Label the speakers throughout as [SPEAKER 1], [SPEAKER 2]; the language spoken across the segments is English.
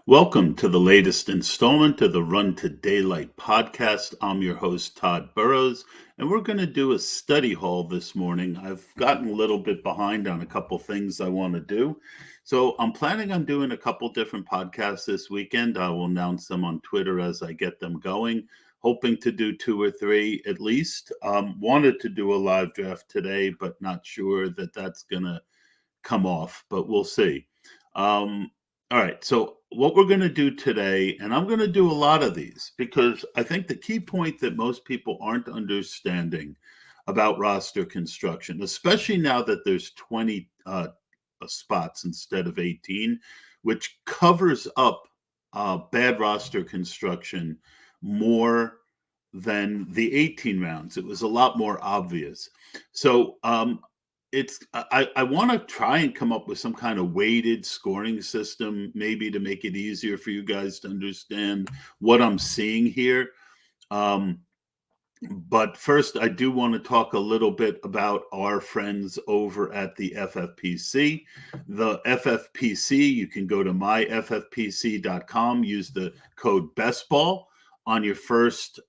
[SPEAKER 1] Welcome to the latest installment of the Run to Daylight podcast. I'm your host, Todd Burrows, and we're going to do a study hall this morning. I've gotten a little bit behind on a couple things I want to do. So I'm planning on doing a couple different podcasts this weekend. I will announce them on Twitter as I get them going, hoping to do two or three at least. Wanted to do a live draft today, but not sure that that's going to come off, but we'll see. All right, so what we're going to do today, and I'm going to do a lot of these because I think the key point that most people aren't understanding about roster construction, especially now that there's 20 spots instead of 18, which covers up bad roster construction more than the 18 rounds. It was a lot more obvious. So I want to try and come up with some kind of weighted scoring system, maybe to make it easier for you guys to understand what I'm seeing here. But first, I do want to talk a little bit about our friends over at the FFPC. The FFPC, you can go to myffpc.com, use the code BESTBALL on your first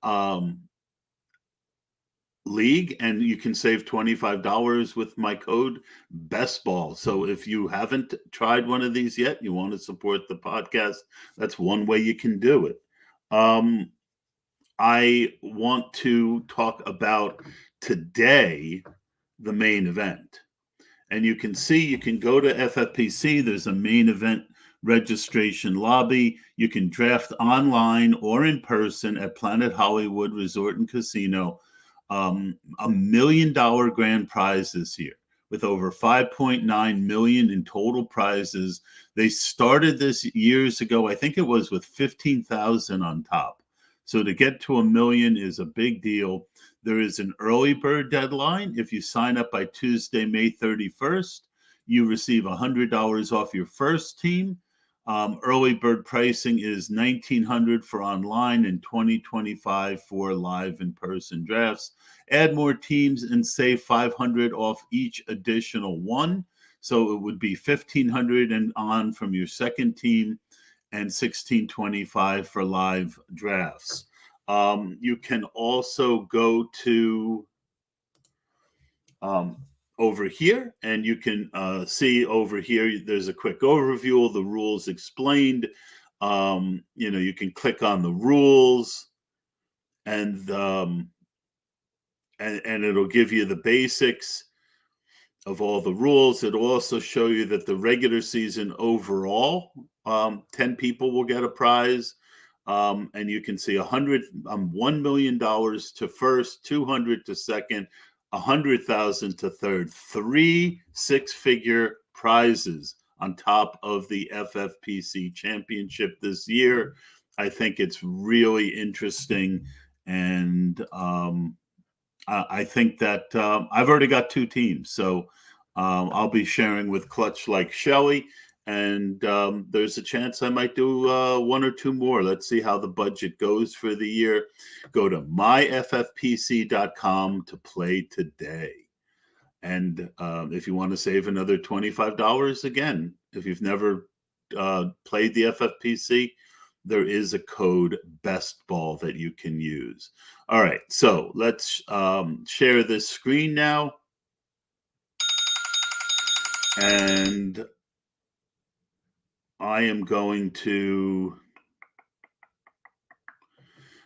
[SPEAKER 1] league, and you can save $25 with my code BESTBALL. So if you haven't tried one of these yet, you want to support the podcast, that's one way you can do it. I want to talk about today, the main event. And you can see, you can go to FFPC, there's a main event registration lobby. You can draft online or in person at Planet Hollywood Resort and Casino. $1 million grand prize this year with over 5.9 million in total prizes. They started this years ago. I think it was with 15,000 on top. So to get to $1 million is a big deal. There is an early bird deadline. If you sign up by Tuesday, May 31st, you receive $100 off your first team. Early bird pricing is $1,900 for online and $2,025 for live in-person drafts. Add more teams and save $500 off each additional one. So it would be $1,500 and on from your second team and $1,625 for live drafts. You can also go to over here, and you can see over here, there's a quick overview of the rules explained. You can click on the rules and it'll give you the basics of all the rules. It'll also show you that the regular season overall, 10 people will get a prize. And you can see $1 million to first, 200 to second, 100,000 to third, 3 six-figure prizes on top of the FFPC championship this year. I think it's really interesting, and I think that I've already got 2 teams, so I'll be sharing with Clutch like Shelly, and there's a chance I might do 1 or 2 more. Let's see how the budget goes for the year. Go to myffpc.com to play today. And if you want to save another $25, again, if you've never played the FFPC, there is a code BESTBALL that you can use. All right, so let's share this screen now. And I am going to,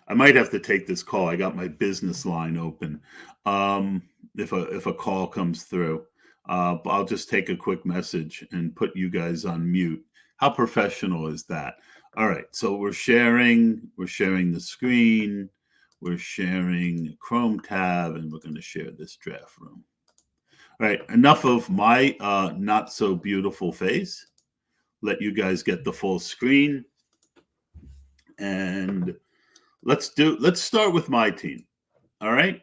[SPEAKER 1] I might have to take this call. I got my business line open. If a call comes through, I'll just take a quick message and put you guys on mute. How professional is that? All right, so we're sharing the screen, we're sharing Chrome tab, and we're going to share this draft room. All right, enough of my not so beautiful face. Let you guys get the full screen, and let's start with my team. All right.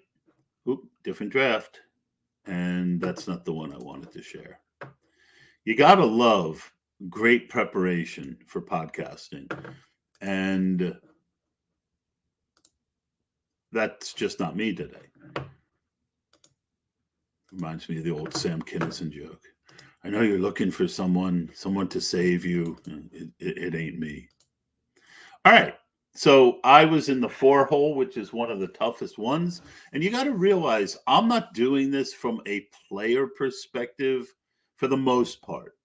[SPEAKER 1] Oop, different draft, and that's not the one I wanted to share. You gotta love great preparation for podcasting, and that's just not me today. Reminds me of the old Sam Kinison joke. I know you're looking for someone to save you. It ain't me. All right. So I was in the four hole, which is one of the toughest ones. And you got to realize I'm not doing this from a player perspective for the most part.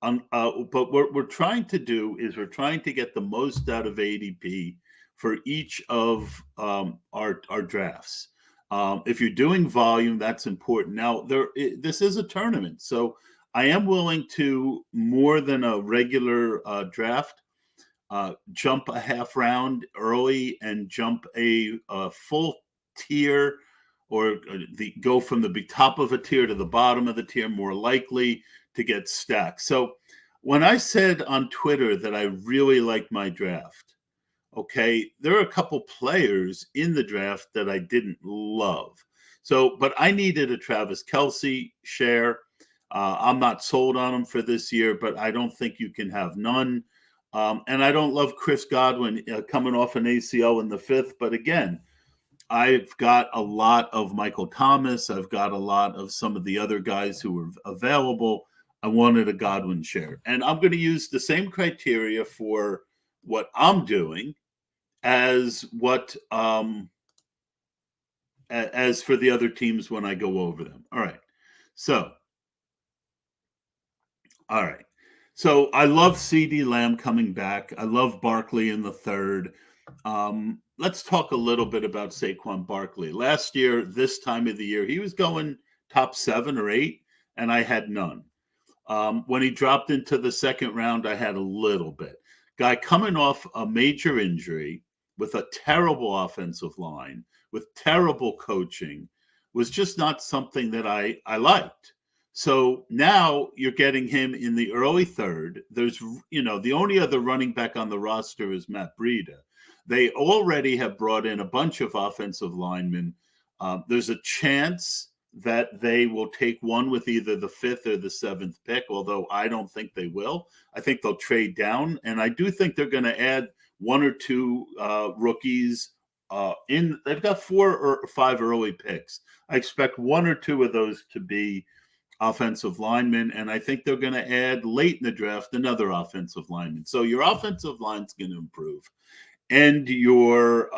[SPEAKER 1] But what we're trying to do is we're trying to get the most out of ADP for each of our drafts. If you're doing volume, that's important. Now, this is a tournament, so I am willing to more than a regular draft jump a half round early and jump a full tier or go from the top of a tier to the bottom of the tier, more likely to get stacked. So when I said on Twitter that I really like my draft, okay, there are a couple players in the draft that I didn't love. So, but I needed a Travis Kelce share. I'm not sold on him for this year, but I don't think you can have none. And I don't love Chris Godwin coming off an ACL in the fifth. But again, I've got a lot of Michael Thomas. I've got a lot of some of the other guys who were available. I wanted a Godwin share. And I'm going to use the same criteria for what I'm doing as as for the other teams when I go over them. All right. So, all right. So I love CD Lamb coming back. I love Barkley in the third. Let's talk a little bit about Saquon Barkley. Last year, this time of the year, he was going top 7 or 8, and I had none. When he dropped into the second round, I had a little bit. Guy coming off a major injury with a terrible offensive line, with terrible coaching, was just not something that I liked. So now you're getting him in the early third. There's, the only other running back on the roster is Matt Breida. They already have brought in a bunch of offensive linemen. There's a chance that they will take one with either the fifth or the seventh pick, although I don't think they will. I think they'll trade down, and I do think they're going to add one or two rookies in. They've got 4 or 5 early picks. I expect one or two of those to be offensive linemen, and I think they're going to add late in the draft another offensive lineman. So your offensive line's going to improve, and your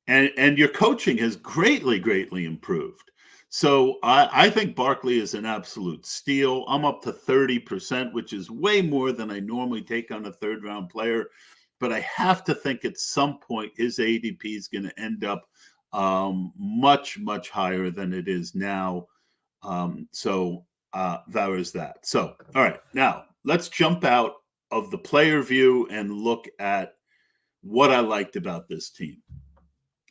[SPEAKER 1] and your coaching has greatly improved. So I think Barkley is an absolute steal. I'm up to 30%, which is way more than I normally take on a third round player. But I have to think at some point his ADP is going to end up much higher than it is now. So there is that. So, all right, now let's jump out of the player view and look at what I liked about this team.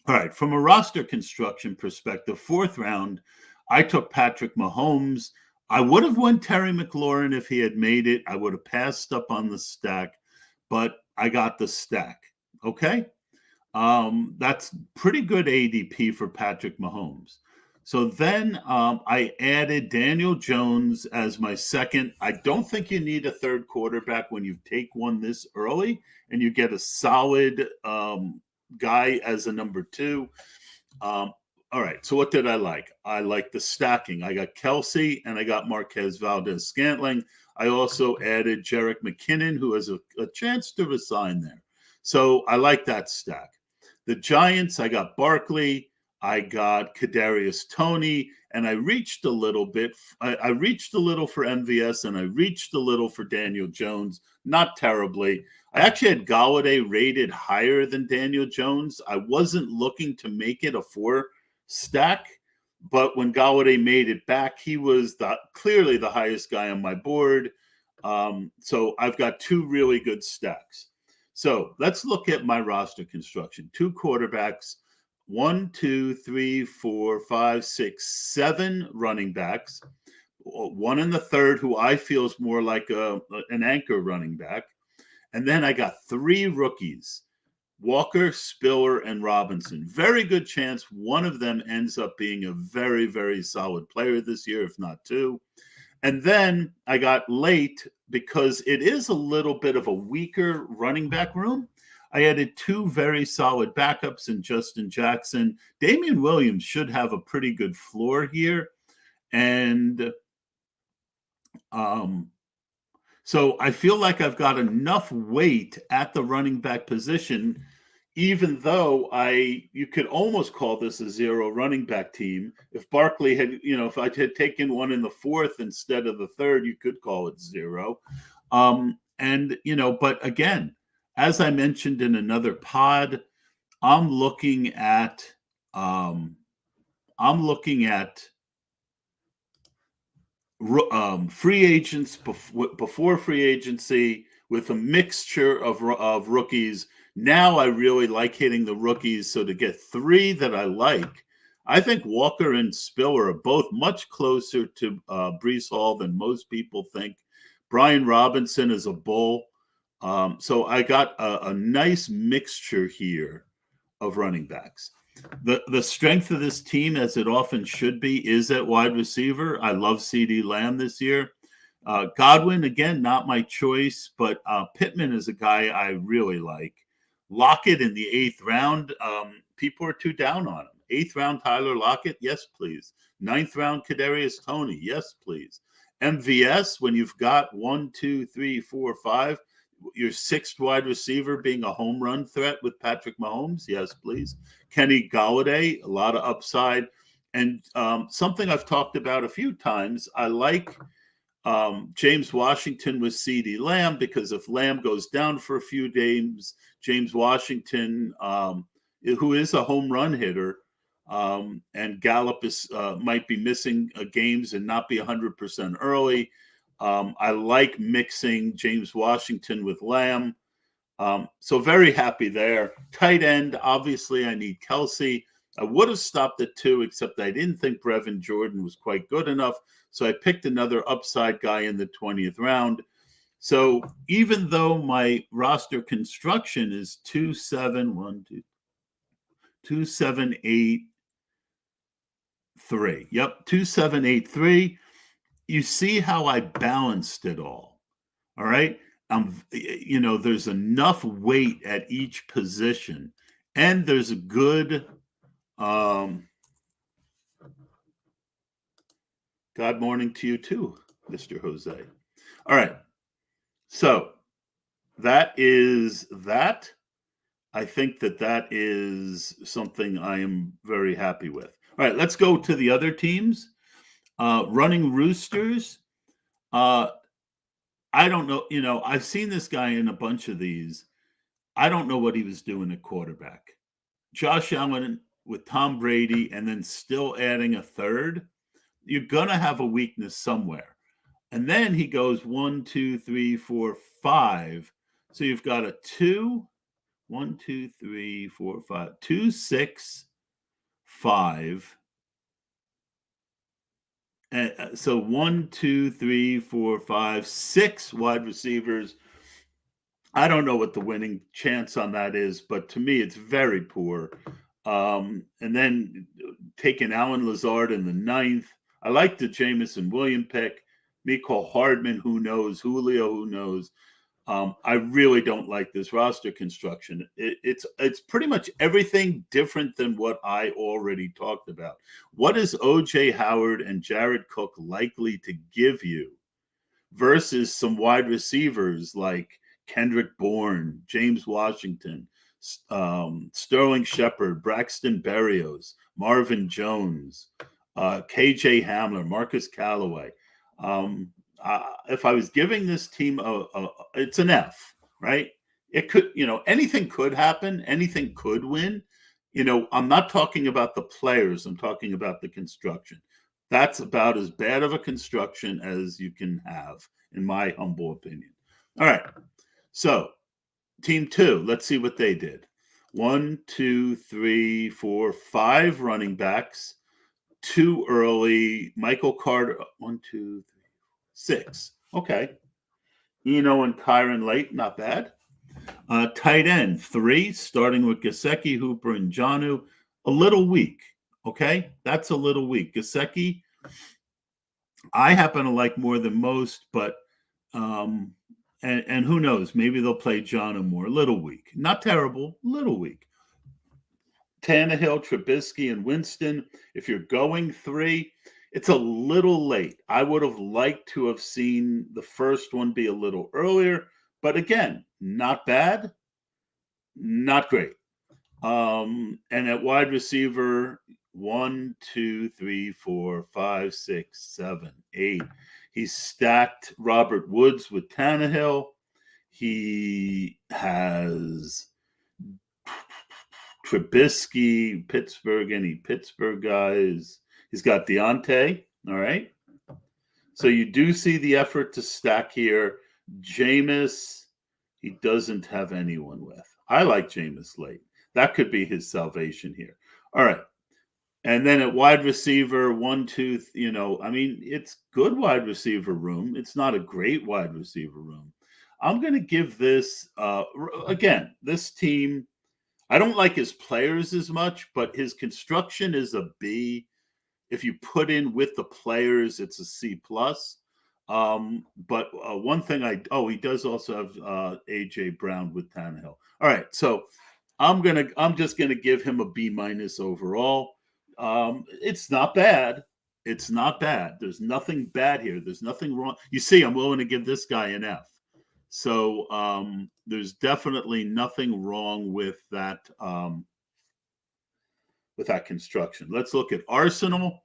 [SPEAKER 1] All right, from a roster construction perspective, fourth round, I took Patrick Mahomes. I would have won Terry McLaurin if he had made it. I would have passed up on the stack, but I got the stack. Okay. That's pretty good ADP for Patrick Mahomes. So then I added Daniel Jones as my second. I don't think you need a third quarterback when you take one this early and you get a solid guy as a number 2. All right. So what did I like? I like the stacking. I got Kelce and I got Marquez Valdez-Scantling. I also added Jerick McKinnon, who has a chance to resign there. So I like that stack. The Giants, I got Barkley, I got Kadarius Toney, and I reached a little bit. I reached a little for MVS, and I reached a little for Daniel Jones. Not terribly. I actually had Golladay rated higher than Daniel Jones. I wasn't looking to make it a 4 stack, but when Golladay made it back, he was clearly the highest guy on my board. So I've got 2 really good stacks. So let's look at my roster construction. 2 quarterbacks, 1, 2, 3, 4, 5, 6, 7 running backs. 1 in the third, who I feel is more like an anchor running back. And then I got 3 rookies, Walker, Spiller, and Robinson. Very good chance one of them ends up being a very solid player this year, if not 2. And then I got late because it is a little bit of a weaker running back room. I added 2 very solid backups in Justin Jackson. Damian Williams should have a pretty good floor here. And So I feel like I've got enough weight at the running back position, even though you could almost call this a zero running back team. If Barkley had, if I had taken one in the fourth instead of the third, you could call it zero. But again, as I mentioned in another pod, I'm looking at, um, I'm looking at free agents before free agency with a mixture of rookies. Now I really like hitting the rookies. So to get three that I like, I think Walker and Spiller are both much closer to Brees Hall than most people think. Brian Robinson is a bull. So I got a nice mixture here of running backs. The strength of this team, as it often should be, is at wide receiver. I love CD Lamb this year. Godwin, again, not my choice, but Pittman is a guy I really like. Lockett in the 8th round. People are too down on him. 8th round Tyler Lockett, yes, please. 9th round Kadarius Toney, yes, please. MVS, when you've got 1, 2, 3, 4, 5, your 6th wide receiver being a home run threat with Patrick Mahomes, yes, please. Kenny Golladay, a lot of upside. And something I've talked about a few times, I like James Washington with CD Lamb, because if Lamb goes down for a few games, James Washington, who is a home run hitter, and Gallup might be missing games and not be 100% early. I like mixing James Washington with Lamb. So very happy there. Tight end, obviously, I need Kelsey. I would have stopped at 2, except I didn't think Brevin Jordan was quite good enough. So I picked another upside guy in the 20th round. So even though my roster construction is 2, 7, 1, 2, 2, 7, 8, 3. Yep, 2, 7, 8, 3. You see how I balanced it all. All right. There's enough weight at each position, and there's a good God morning to you too, Mr. Jose. All right. So that is that. I think that is something I am very happy with. All right, let's go to the other teams. Running Roosters. I don't know. I've seen this guy in a bunch of these. I don't know what he was doing at quarterback. Josh Allen with Tom Brady and then still adding a third. You're going to have a weakness somewhere. And then he goes 1, 2, 3, 4, 5. So you've got a 2, 1, 2, 3, 4, 5, 2, 6, 5. So 1, 2, 3, 4, 5, 6 wide receivers. I don't know what the winning chance on that is, but to me, it's very poor. And then taking Alan Lazard in the 9th. I like the Jamison Williams pick. Mecole Hardman, who knows? Julio, who knows? I really don't like this roster construction. It's pretty much everything different than what I already talked about. What is O.J. Howard and Jared Cook likely to give you versus some wide receivers like Kendrick Bourne, James Washington, Sterling Shepard, Braxton Berrios, Marvin Jones, KJ Hamler, Marcus Callaway. If I was giving this team it's an F, right? It could, anything could happen. Anything could win. I'm not talking about the players. I'm talking about the construction. That's about as bad of a construction as you can have, in my humble opinion. All right. So team 2, let's see what they did. 1, 2, 3, 4, 5 running backs. 2 early. Michael Carter. 1, 2, 3, 6. Okay. And Kyron late, not bad. Tight end 3, starting with Gesicki, Hooper, and Jonnu. A little weak. Okay, that's a little weak. Gesicki, I happen to like more than most, but and who knows? Maybe they'll play Jonnu more. A little weak, not terrible. Little weak. Tannehill, Trubisky, and Winston. If you're going 3, It's a little late. I would have liked to have seen the first one be a little earlier, but again, not bad, not great. And at wide receiver, 1, 2, 3, 4, 5, 6, 7, 8. He's stacked Robert Woods with Tannehill. He has Trubisky, Pittsburgh, any Pittsburgh guys. He's got Deontay. All right. So you do see the effort to stack here. Jameis, he doesn't have anyone with. I like Jameis late. That could be his salvation here. All right. And then at wide receiver, 1, 2, I mean, it's good wide receiver room. It's not a great wide receiver room. I'm going to give this, again, this team, I don't like his players as much, but his construction is a B. If you put in with the players, it's a C plus. But one thing he does also have AJ Brown with Tannehill. All right, so I'm just gonna give him a B minus overall. It's not bad. It's not bad. There's nothing bad here. There's nothing wrong. You see, I'm willing to give this guy an F. So there's definitely nothing wrong with that construction. Let's look at Arsenal,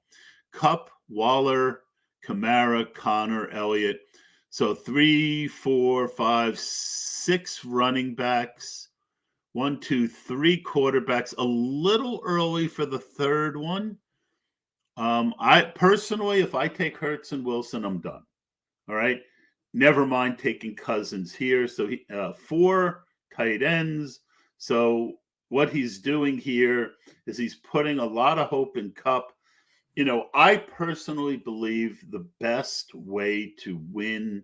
[SPEAKER 1] Cup, Waller, Kamara, Connor, Elliott. So 3, 4, 5, 6 running backs, 1, 2, 3 quarterbacks. A little early for the third one. I personally, if I take Hurts and Wilson, I'm done. All right. Never mind taking Cousins here. So 4 tight ends. So what he's doing here is he's putting a lot of hope in Cup. I personally believe the best way to win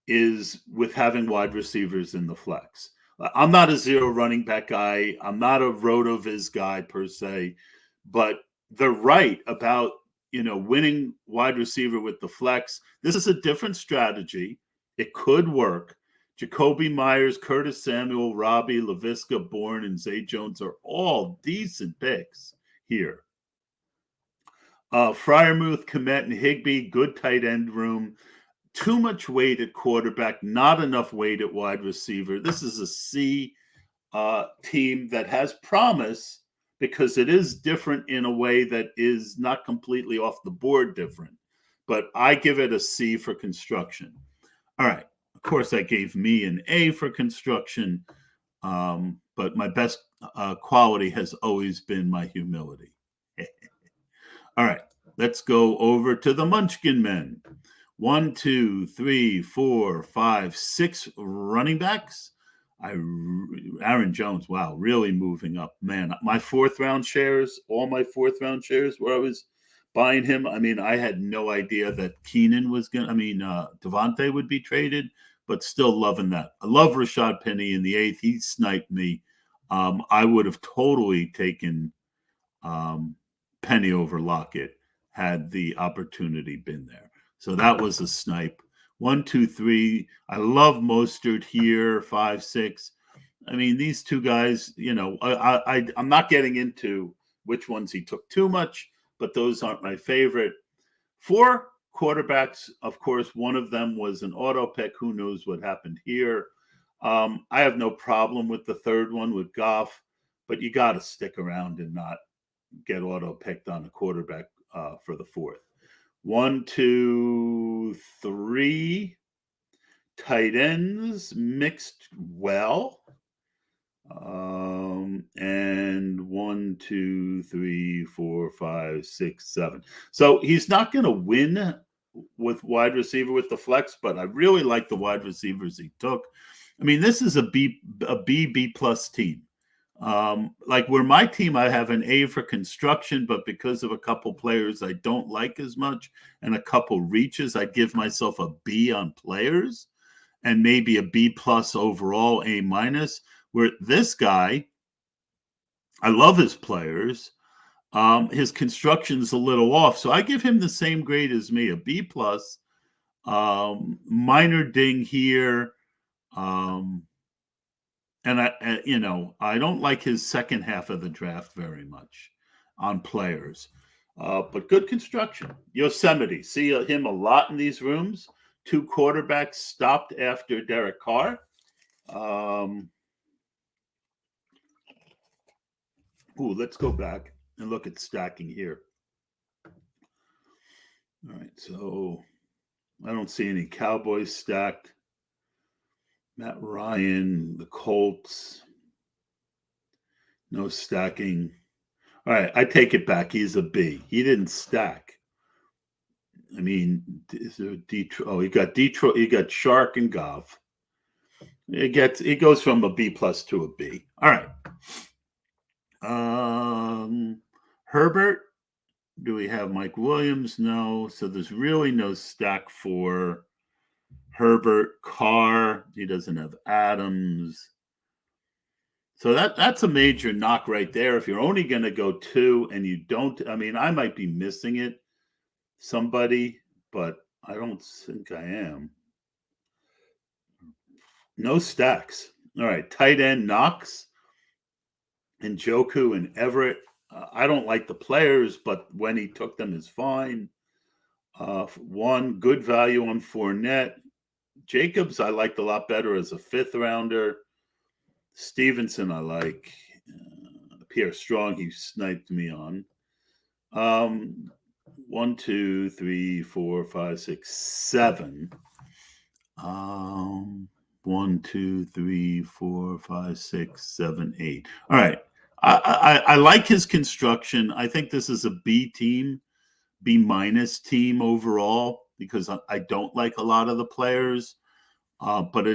[SPEAKER 1] is with having wide receivers in the flex. I'm not a zero running back guy. I'm not a roto-viz guy per se, but they're right about, winning wide receiver with the flex. This is a different strategy. It could work. Jacoby Myers, Curtis Samuel, Robbie, LaVisca, Bourne, and Zay Jones are all decent picks here. Freiermuth, Komet, and Higbee, good tight end room. Too much weight at quarterback, not enough weight at wide receiver. This is a C team that has promise because it is different in a way that is not completely off the board different. But I give it a C for construction. All right. Of course, I gave me an A for construction, but my best quality has always been my humility. All right, let's go over to the Munchkin Men. 1, 2, 3, 4, 5, 6 running backs. Aaron Jones, wow, really moving up. Man, my fourth round shares, all my fourth round shares where I was buying him. I mean, I had no idea that Devontae would be traded, but still loving that. I love Rashad Penny in the 8th. He sniped me. I would have totally taken Penny over Lockett had the opportunity been there. So that was a snipe. 1, 2, 3. I love Mostert here. 5, 6. I mean, these two guys, I'm not getting into which ones he took too much, but those aren't my favorite. 4 quarterbacks, of course, one of them was an auto pick. Who knows what happened here? I have no problem with the third one with Goff, but you got to stick around and not get auto picked on a quarterback for the fourth. 1, 2, 3 tight ends mixed well. And 1, 2, 3, 4, 5, 6, 7. So he's not going to win with wide receiver with the flex, but I really like the wide receivers he took. I mean, this is a B plus team. Like where my team, I have an A for construction, but because of a couple players I don't like as much and a couple reaches, I'd give myself a B on players and maybe a B plus overall, A minus. Where this guy, I love his players. His construction's a little off, so I give him the same grade as me, a B plus. Minor ding here. And I don't like his second half of the draft very much on players. But good construction. Yosemite, see him a lot in these rooms. Two quarterbacks stopped after Derek Carr. Let's go back and look at stacking here. All right, so I don't see any Cowboys stacked. Matt Ryan, the Colts, no stacking. All right, I take it back. He's a B. He didn't stack. I mean, is there Detroit? Oh, he got Detroit. He got Shark and Goff. It goes from a B plus to a B. All right. Herbert. Do we have Mike Williams? No. So there's really no stack for Herbert. Carr. He doesn't have Adams. So that's a major knock right there. If you're only going to go two and you don't, I mean, I might be missing it, somebody, but I don't think I am. No stacks. All right, tight end Knox and Njoku and Everett. I don't like the players, but when he took them is fine. One good value on Fournette. Jacobs I liked a lot better as a fifth rounder. Stevenson I like. Pierre Strong he sniped me on. 1, 2, 3, 4, 5, 6, 7. 1, 2, 3, 4, 5, 6, 7, 8. All right. I like his construction. I think this is a B team, B minus team overall, because I don't like a lot of the players. But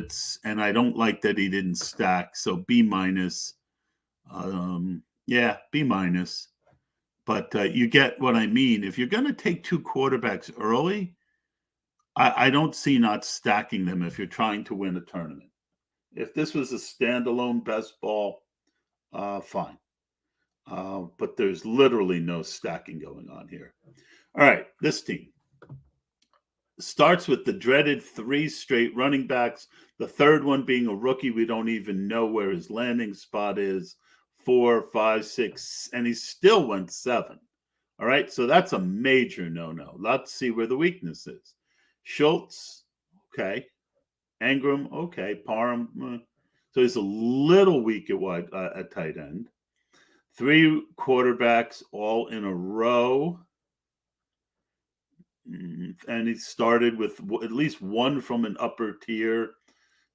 [SPEAKER 1] and I don't like that he didn't stack. So B minus. B minus. But you get what I mean. If you're going to take two quarterbacks early, I don't see not stacking them if you're trying to win a tournament. If this was a standalone best ball, fine. But there's literally no stacking going on here. All right, this team starts with the dreaded 3 straight running backs, the third one being a rookie. We don't even know where his landing spot is. 4, 5, 6, and he still went 7. All right, so that's a major no-no. Let's see where the weakness is. Schultz, okay. Ingram, okay. Parham, so he's a little weak at tight end. 3 quarterbacks all in a row. And he started with at least one from an upper tier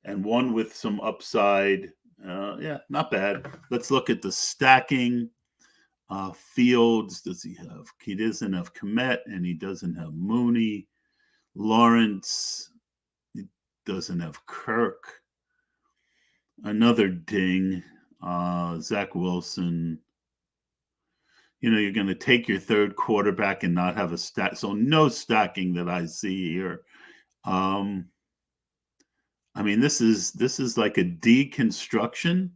[SPEAKER 1] and one with some upside. Not bad. Let's look at the stacking. Fields, does he have? He doesn't have Kmet and he doesn't have Mooney. Lawrence, he doesn't have Kirk. Another ding. Zach Wilson. You're going to take your third quarterback and not have a stack. So no stacking that I see here. I mean, this is like a deconstruction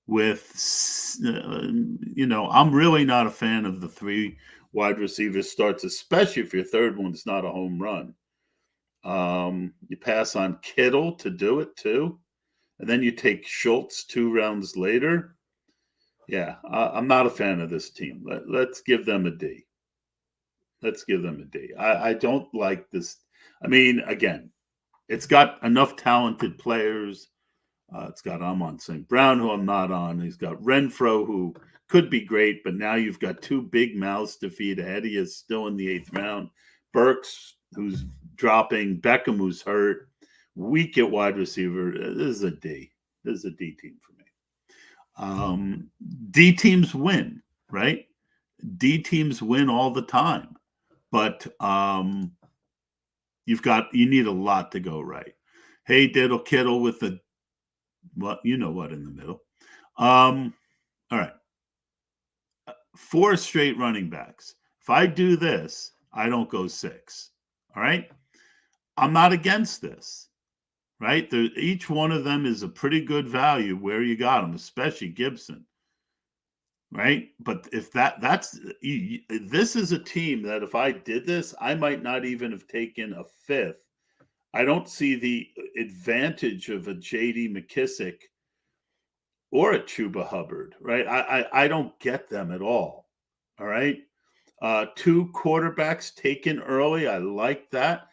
[SPEAKER 1] with, I'm really not a fan of the 3 wide receiver starts, especially if your third one's not a home run. You pass on Kittle to do it too. And then you take Schultz 2 rounds later. Yeah, I'm not a fan of this team. Let's give them a D. Let's give them a D. I don't like this. I mean, again, it's got enough talented players. It's got Amon St. Brown, who I'm not on. He's got Renfro, who could be great, but now you've got 2 big mouths to feed ahead. He is still in the 8th round. Burks, who's dropping. Beckham, who's hurt. Weak at wide receiver. This is a D. This is a D team for me. D teams win, right? D teams win all the time, but you need a lot to go right. Hey, Diddle Kittle with the in the middle. All right, 4 straight running backs. If I do this, I don't go 6. All right, I'm not against this. Right? Each one of them is a pretty good value where you got them, especially Gibson. Right? But if this is a team that if I did this, I might not even have taken a 5th. I don't see the advantage of a J.D. McKissick or a Chuba Hubbard, right? I don't get them at all. All right? Two quarterbacks taken early. I like that.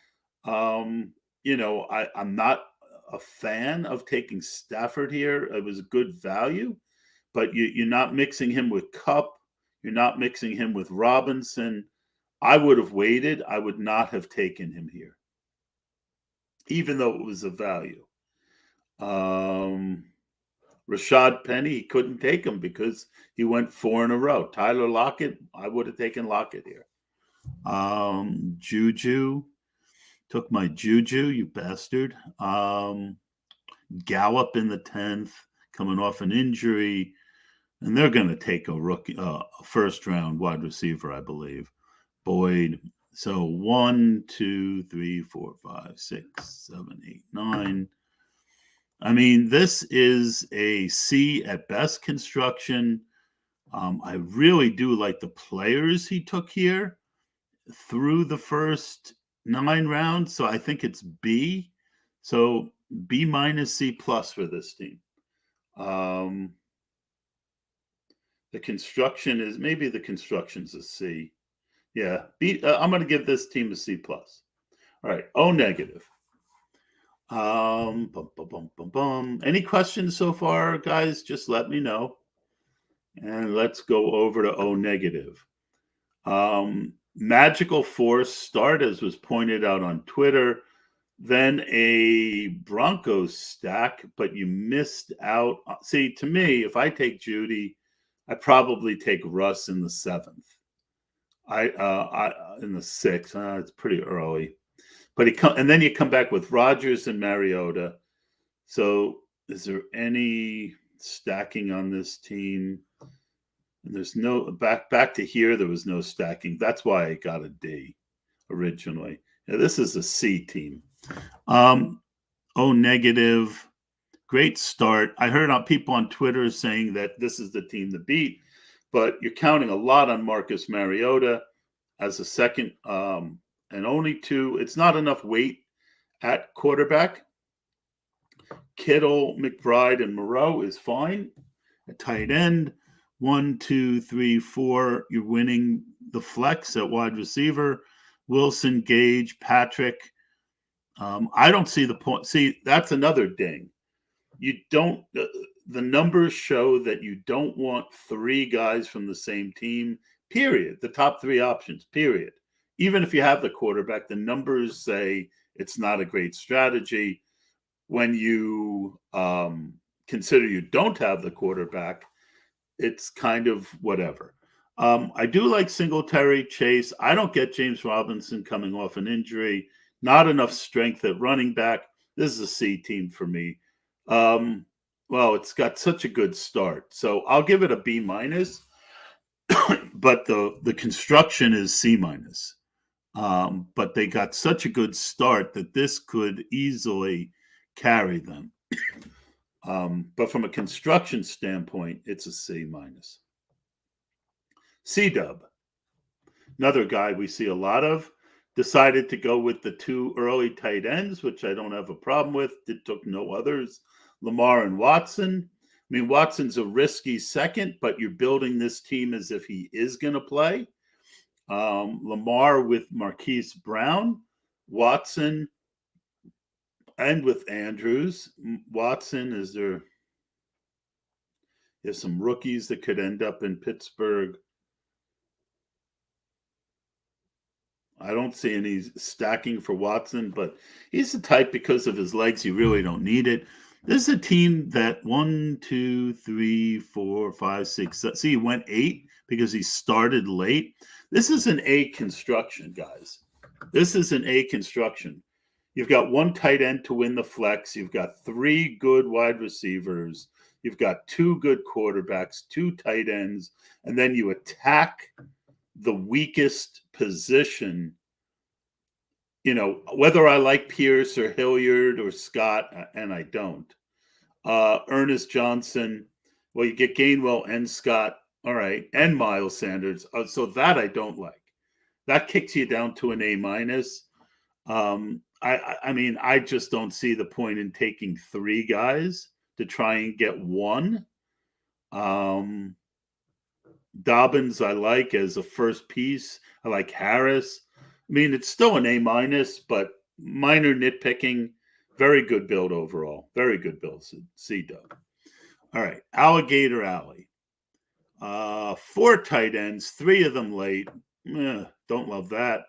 [SPEAKER 1] I'm not a fan of taking Stafford here. It was good value, but you're not mixing him with Cup. You're not mixing him with Robinson. I would have waited. I would not have taken him here, even though it was a value. Rashad Penny, he couldn't take him because he went 4 in a row. Tyler Lockett, I would have taken Lockett here. Juju, took my Juju, you bastard. Gallup in the 10th, coming off an injury. And they're going to take a rookie, first round wide receiver, I believe. Boyd. So 1, 2, 3, 4, 5, 6, 7, 8, 9. I mean, this is a C at best construction. I really do like the players he took here through the first 9 rounds. So I think it's B. So B minus C plus for this team. The construction's a C. Yeah, B. I'm going to give this team a C plus. All right, O negative. Any questions so far, guys? Just let me know. And let's go over to O negative. Magical Force start, as was pointed out on Twitter. Then a Broncos stack, but you missed out. See, to me, if I take Judy, I probably take Russ in the 7th. I in the 6th. It's pretty early. But and then you come back with Rodgers and Mariota. So is there any stacking on this team? And there's no back to here. There was no stacking. That's why I got a D originally. Yeah, this is a C team. O negative. Great start. I heard people on Twitter saying that this is the team to beat, but you're counting a lot on Marcus Mariota as a second and only 2. It's not enough weight at quarterback. Kittle, McBride, and Moreau is fine. At tight end, 1, 2, 3, 4. You're winning the flex at wide receiver. Wilson, Gage, Patrick. I don't see the point. See, that's another ding. You don't. The numbers show that you don't want 3 guys from the same team. Period. The top 3 options. Period. Even if you have the quarterback, the numbers say it's not a great strategy. When you consider you don't have the quarterback, it's kind of whatever. I do like Singletary, Chase. I don't get James Robinson coming off an injury. Not enough strength at running back. This is a C team for me. Well, it's got such a good start. So I'll give it a B minus, but the construction is C minus. But they got such a good start that this could easily carry them. But from a construction standpoint, it's a C minus. C-Dub, another guy we see a lot of, decided to go with the 2 early tight ends, which I don't have a problem with. It took no others, Lamar and Watson. I mean, Watson's a risky second, but you're building this team as if he is going to play. Lamar with Marquise Brown, Watson, and with Andrews. Watson, there's some rookies that could end up in Pittsburgh. I don't see any stacking for Watson, but he's the type, because of his legs, you really don't need it. This is a team that 1, 2, 3, 4, 5, 6. See, he went 8 because he started late. This is an A construction, guys. This is an A construction. You've got 1 tight end to win the flex. You've got 3 good wide receivers. You've got 2 good quarterbacks, 2 tight ends, and then you attack the weakest position. You know, whether I like Pierce or Hilliard or Scott, and I don't. Ernest Johnson, well, you get Gainwell and Scott, all right, and Miles Sanders. So that I don't like. That kicks you down to an A minus. I mean, I just don't see the point in taking 3 guys to try and get 1. Dobbins, I like as a first piece. I like Harris. I mean, it's still an A minus, but minor nitpicking. Very good build overall. Very good build. C Dub. All right, Alligator Alley. Four tight ends, three of them late. Don't love that.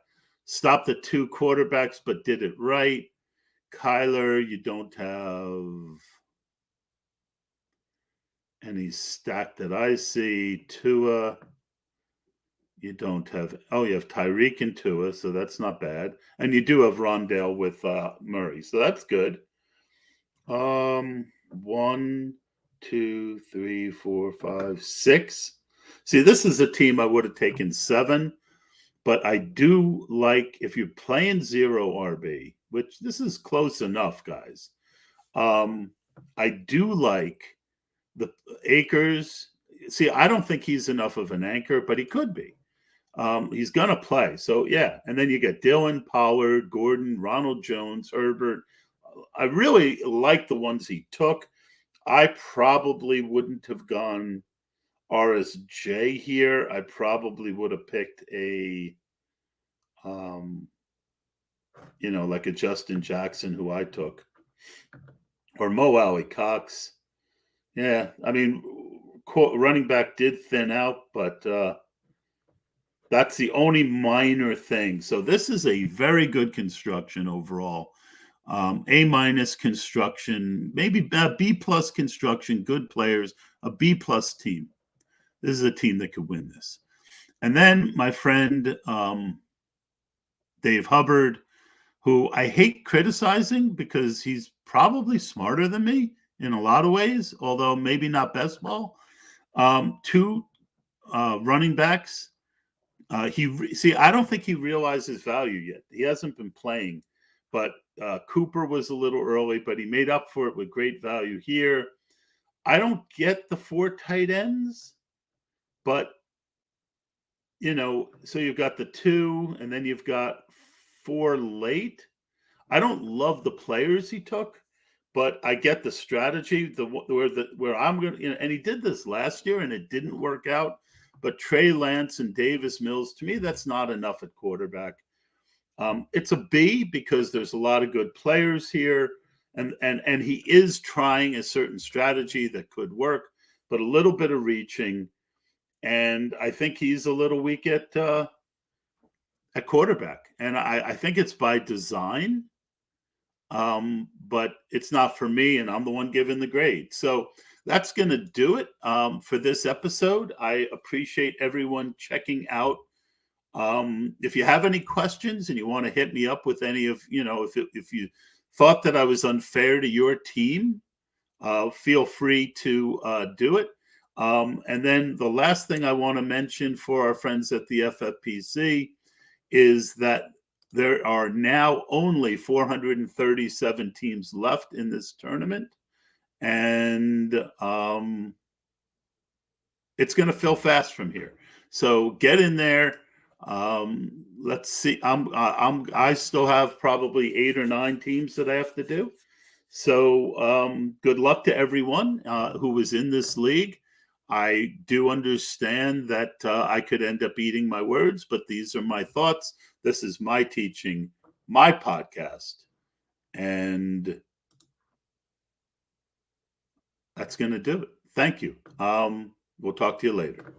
[SPEAKER 1] Stopped the two quarterbacks, but did it right. Kyler, you don't have any stack that I see. Tua, you don't have. Oh, you have Tyreek and Tua, so that's not bad. And you do have Rondale with Murray, so that's good. One, two, three, four, five, six. See, this is a team I would have taken seven, but I do like if you're playing zero RB, which this is close enough, guys. I do like the Akers. See, I don't think he's enough of an anchor, but he could be. He's gonna play, so yeah. And then you get Dylan, Pollard, Gordon, Ronald Jones, Herbert. I really like the ones he took. I probably wouldn't have gone RSJ here. I probably would have picked a, like a Justin Jackson who I took, or Mo Alley Cox. Yeah, I mean, running back did thin out, but that's the only minor thing. So this is a very good construction overall. A minus construction, maybe a B plus construction, good players, a B plus team. This is a team that could win this. And then my friend Dave Hubbard, who I hate criticizing because he's probably smarter than me in a lot of ways, although maybe not best ball. Two running backs. I don't think he realizes value yet. He hasn't been playing, but Cooper was a little early, but he made up for it with great value here. I don't get the four tight ends, but so you've got the two, and then you've got four late. I don't love the players he took, but I get the strategy. Where I'm going to, and he did this last year, and it didn't work out. But Trey Lance and Davis Mills, to me, that's not enough at quarterback. It's a B because there's a lot of good players here, and he is trying a certain strategy that could work, but a little bit of reaching, and I think he's a little weak at quarterback, and I think it's by design. But it's not for me, and I'm the one giving the grade. So that's going to do it for this episode. I appreciate everyone checking out. If you have any questions and you want to hit me up with any of, if you thought that I was unfair to your team, feel free to do it. And then the last thing I want to mention for our friends at the FFPC is that there are now only 437 teams left in this tournament, and it's going to fill fast from here. So get in there. Let's see. I still have probably 8 or 9 teams that I have to do. So good luck to everyone who was in this league. I do understand that I could end up eating my words, but these are my thoughts. This is my teaching, my podcast, and that's going to do it. Thank you. We'll talk to you later.